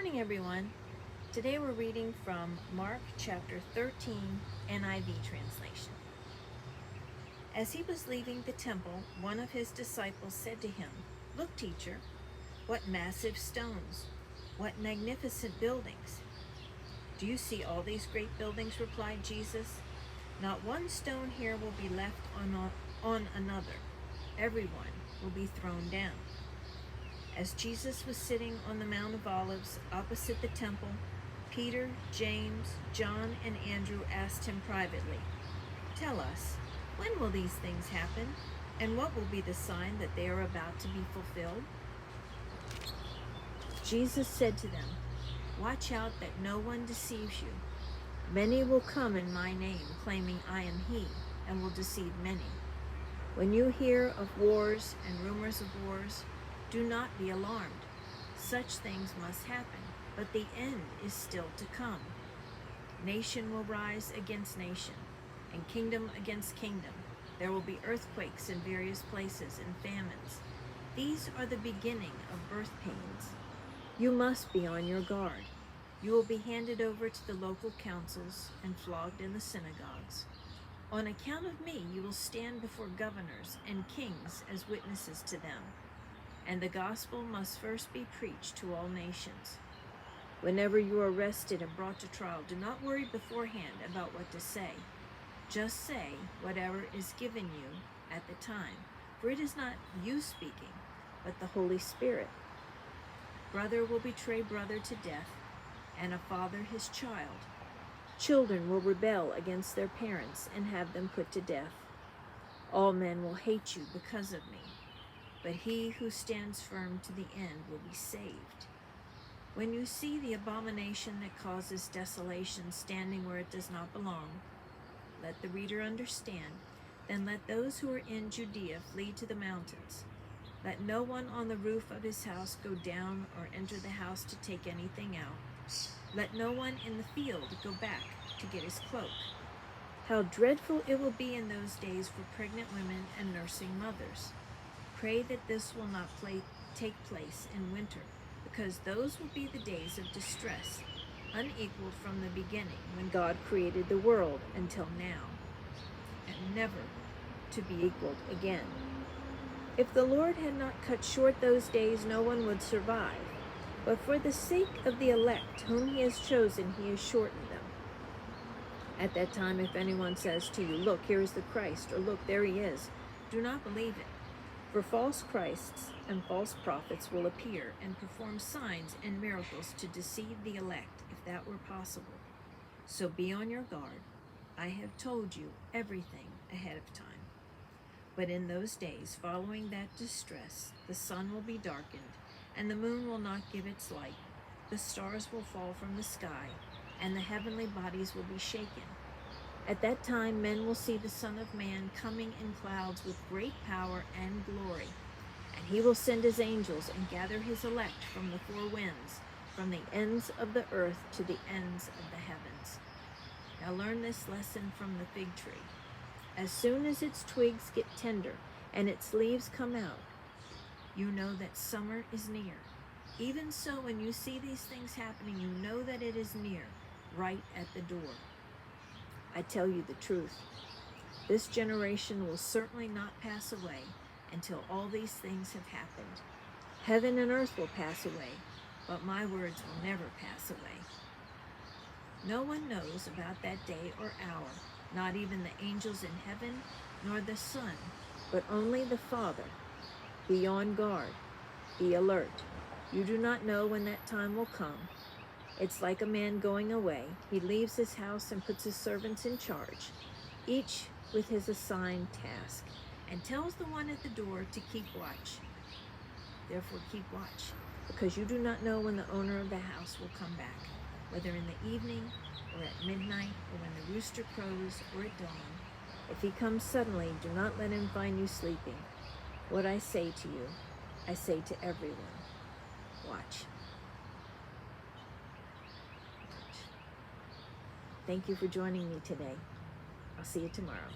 morning, everyone. Today we're reading from Mark chapter 13, NIV translation. As he was leaving the temple, one of his disciples said to him, "Look, teacher, what massive stones, what magnificent buildings." "Do you see all these great buildings?" replied Jesus. "Not one stone here will be left on another. Everyone will be thrown down." As Jesus was sitting on the Mount of Olives opposite the temple, Peter, James, John, and Andrew asked him privately, "Tell us, when will these things happen? And what will be the sign that they are about to be fulfilled?" Jesus said to them, "Watch out that no one deceives you. Many will come in my name, claiming I am he, and will deceive many. When you hear of wars and rumors of wars, do not be alarmed. Such things must happen, but the end is still to come. Nation will rise against nation, and kingdom against kingdom. There will be earthquakes in various places and famines. These are the beginning of birth pains. You must be on your guard. You will be handed over to the local councils and flogged in the synagogues. On account of me, you will stand before governors and kings as witnesses to them. And the gospel must first be preached to all nations. Whenever you are arrested and brought to trial, do not worry beforehand about what to say. Just say whatever is given you at the time, for it is not you speaking, but the Holy Spirit. Brother will betray brother to death, and a father his child. Children will rebel against their parents and have them put to death. All men will hate you because of me, but he who stands firm to the end will be saved. When you see the abomination that causes desolation standing where it does not belong, let the reader understand. Then let those who are in Judea flee to the mountains. Let no one on the roof of his house go down or enter the house to take anything out. Let no one in the field go back to get his cloak. How dreadful it will be in those days for pregnant women and nursing mothers. Pray that this will not take place in winter, because those will be the days of distress, unequaled from the beginning when God created the world until now, and never to be equaled again. If the Lord had not cut short those days, no one would survive. But for the sake of the elect whom he has chosen, he has shortened them. At that time, if anyone says to you, 'Look, here is the Christ,' or 'Look, there he is,' do not believe it. For false Christs and false prophets will appear and perform signs and miracles to deceive the elect, if that were possible. So be on your guard. I have told you everything ahead of time. But in those days following that distress, the sun will be darkened, and the moon will not give its light. The stars will fall from the sky, and the heavenly bodies will be shaken. At that time, men will see the Son of Man coming in clouds with great power and glory. And he will send his angels and gather his elect from the four winds, from the ends of the earth to the ends of the heavens. Now learn this lesson from the fig tree. As soon as its twigs get tender and its leaves come out, you know that summer is near. Even so, when you see these things happening, you know that it is near, right at the door. I tell you the truth. This generation will certainly not pass away until all these things have happened. Heaven and earth will pass away, but my words will never pass away. No one knows about that day or hour, not even the angels in heaven, nor the Son, but only the Father. Be on guard. Be alert. You do not know when that time will come. It's like a man going away. He leaves his house and puts his servants in charge, each with his assigned task, and tells the one at the door to keep watch. Therefore keep watch, because you do not know when the owner of the house will come back, whether in the evening or at midnight or when the rooster crows or at dawn. If he comes suddenly, do not let him find you sleeping. What I say to you, I say to everyone. Watch. Thank you for joining me today. I'll see you tomorrow.